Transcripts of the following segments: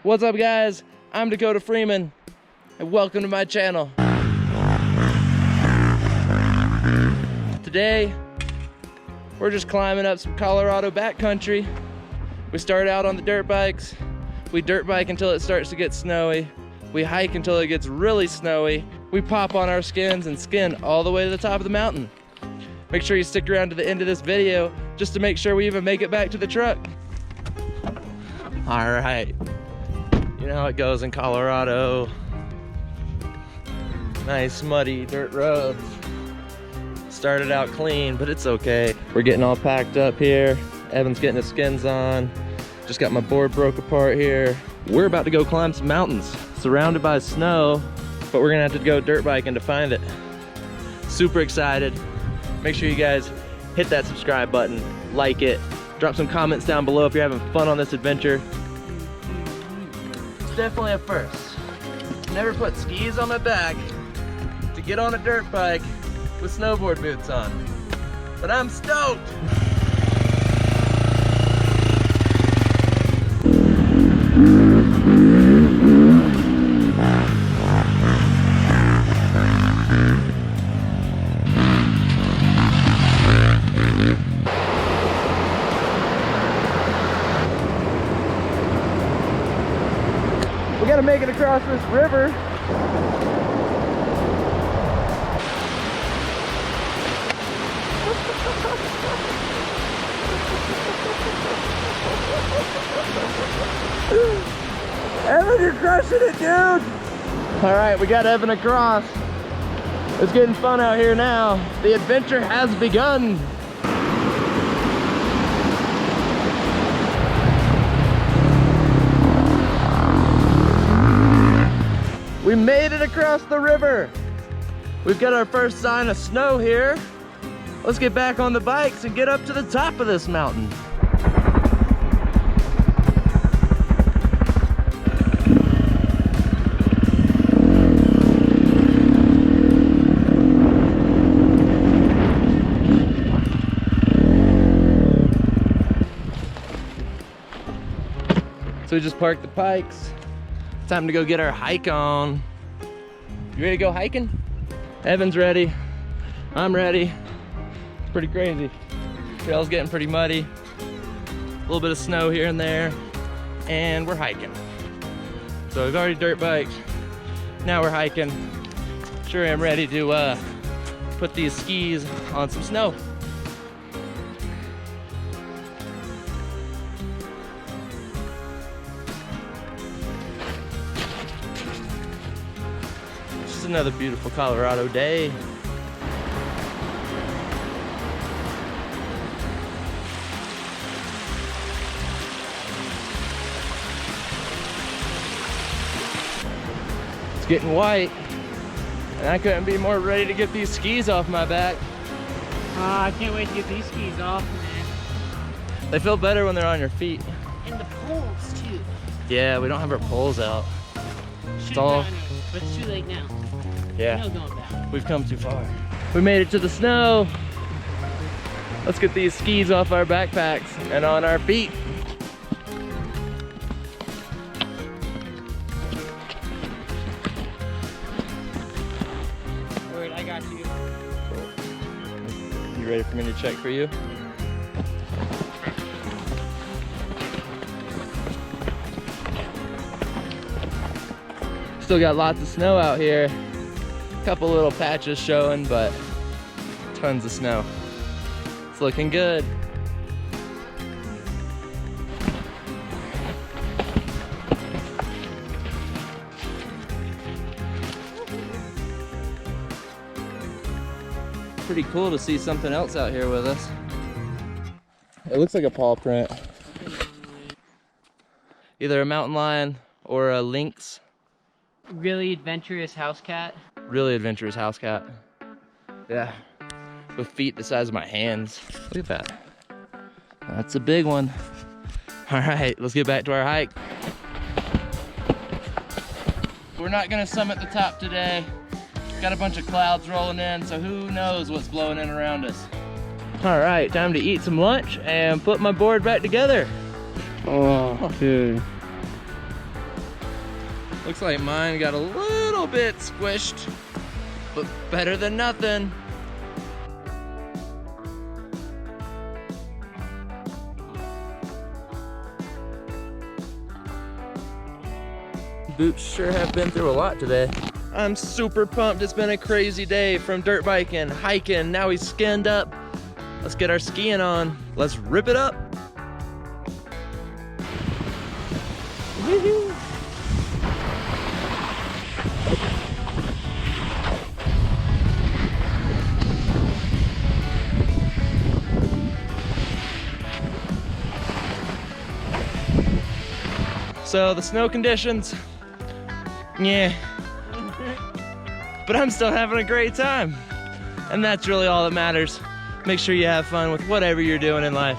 What's up, guys? I'm Dakota Freeman, and welcome to my channel. Today, we're just climbing up some Colorado backcountry. We start out on the dirt bikes. We dirt bike until it starts to get snowy. We hike until it gets really snowy. We pop on our skins and skin all the way to the top of the mountain. Make sure you stick around to the end of this video just to make sure we even make it back to the truck. All right, you know how it goes in Colorado. Nice muddy dirt roads. Started out clean, but it's okay. We're getting all packed up here. Evan's getting his skins on. Just got my board broke apart here. We're about to go climb some mountains, surrounded by snow, but we're gonna have to go dirt biking to find it. Super excited. Make sure you guys hit that subscribe button, like it, drop some comments down below if you're having fun on this adventure. It's definitely a first. Never put skis on my back to get on a dirt bike with snowboard boots on, but I'm stoked. We gotta make it across this river. Evan, you're crushing it, dude! All right, we got Evan across. It's getting fun out here now. The adventure has begun. We made it across the river. We've got our first sign of snow here. Let's get back on the bikes and get up to the top of this mountain. So we just parked the bikes. Time to go get our hike on. You ready to go hiking? Evan's ready. I'm ready. It's pretty crazy. Trail's getting pretty muddy. A little bit of snow here and there. And we're hiking. So we've already dirt biked. Now we're hiking. Sure am ready to put these skis on some snow. Another beautiful Colorado day. It's getting white, and I couldn't be more ready to get these skis off my back. I can't wait to get these skis off, man. They feel better when they're on your feet. And the poles, too. Yeah, we don't have our poles out. Should've all... done it, but it's too late now. Yeah, No going back. we've come too far. We made it to the snow. Let's get these skis off our backpacks and on our feet. Alright, I got you. You ready for me to check for you? Still got lots of snow out here. Couple little patches showing, but tons of snow. It's looking good. Pretty cool to see something else out here with us. It looks like a paw print. Either a mountain lion or a lynx. Really adventurous house cat. Really adventurous house cat. Yeah, with feet the size of my hands. Look at that. That's a big one. All right, let's get back to our hike. We're not gonna summit the top today. Got a bunch of clouds rolling in, so who knows what's blowing in around us. All right, time to eat some lunch and put my board back together. Oh, dude. Looks like mine got a little bit squished, but better than nothing. Boots sure have been through a lot today. I'm super pumped. It's been a crazy day from dirt biking, hiking. Now we skinned up. Let's get our skiing on. Let's rip it up. Woo-hoo. So the snow conditions, yeah, but I'm still having a great time. And that's really all that matters. Make sure you have fun with whatever you're doing in life.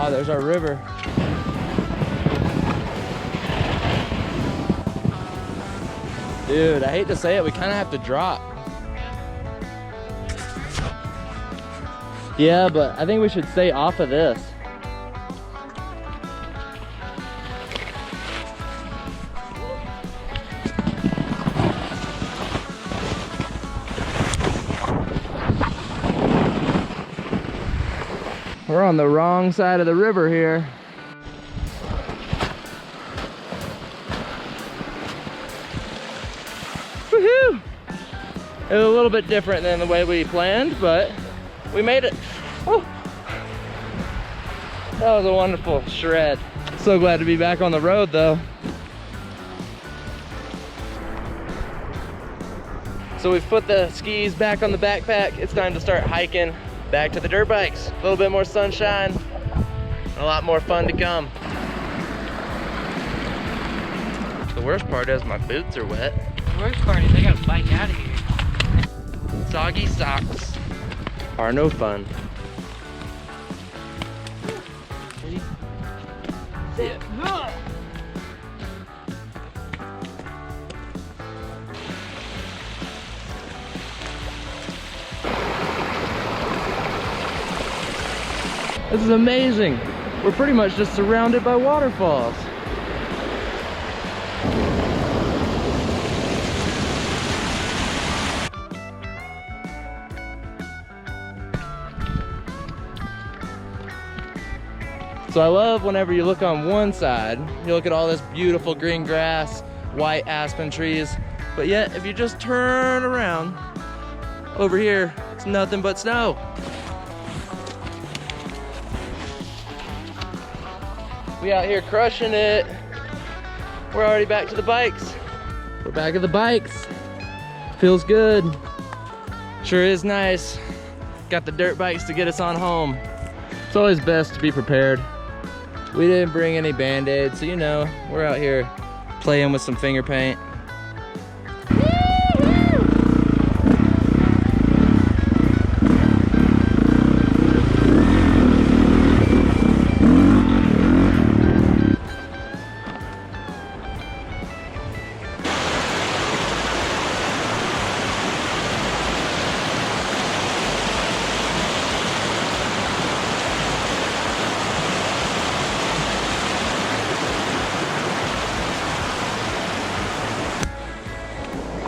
Ah, there's our river. Dude, I hate to say it, we kind of have to drop. Yeah, but I think we should stay off of this. We're on the wrong side of the river here. Woohoo! It was a little bit different than the way we planned, but we made it. Woo! That was a wonderful shred. So glad to be back on the road though. So we've put the skis back on the backpack. It's time to start hiking back to the dirt bikes. A little bit more sunshine, and a lot more fun to come. The worst part is my boots are wet. The worst part is I gotta bike out of here. Soggy socks are no fun. Ready? Sit. This is amazing. We're pretty much just surrounded by waterfalls. So I love whenever you look on one side, you look at all this beautiful green grass, white aspen trees, but yet if you just turn around, over here, it's nothing but snow. We out here crushing it. We're already back to the bikes. We're back at the bikes. Feels good. Sure is nice. Got the dirt bikes to get us on home. It's always best to be prepared. We didn't bring any Band-Aids, so you know, we're out here playing with some finger paint.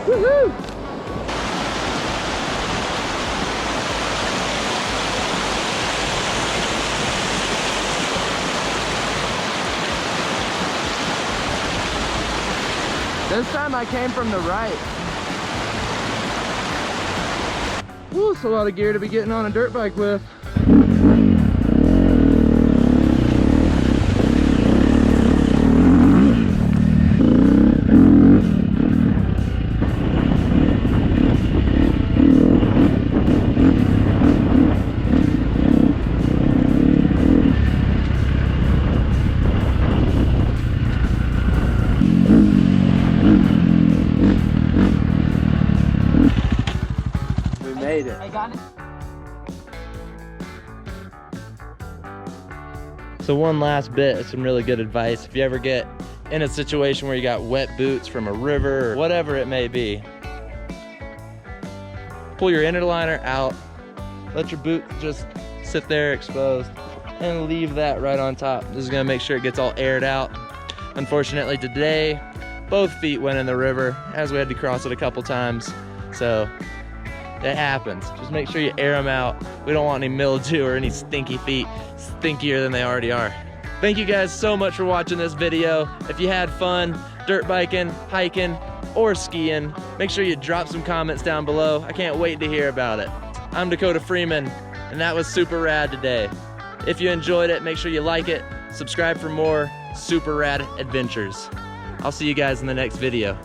Woohoo! This time I came from the right. Woo, it's a lot of gear to be getting on a dirt bike with. So one last bit of some really good advice. If you ever get in a situation where you got wet boots from a river or whatever it may be, pull your inner liner out, let your boot just sit there exposed, and leave that right on top. This is gonna make sure it gets all aired out. Unfortunately today, both feet went in the river as we had to cross it a couple times. So it happens. Just make sure you air them out. We don't want any mildew or any stinky feet, stinkier than they already are. Thank you guys so much for watching this video. If you had fun dirt biking, hiking, or skiing, make sure you drop some comments down below. I can't wait to hear about it. I'm Dakota Freeman, and that was super rad today. If you enjoyed it, make sure you like it, subscribe for more super rad adventures. I'll see you guys in the next video.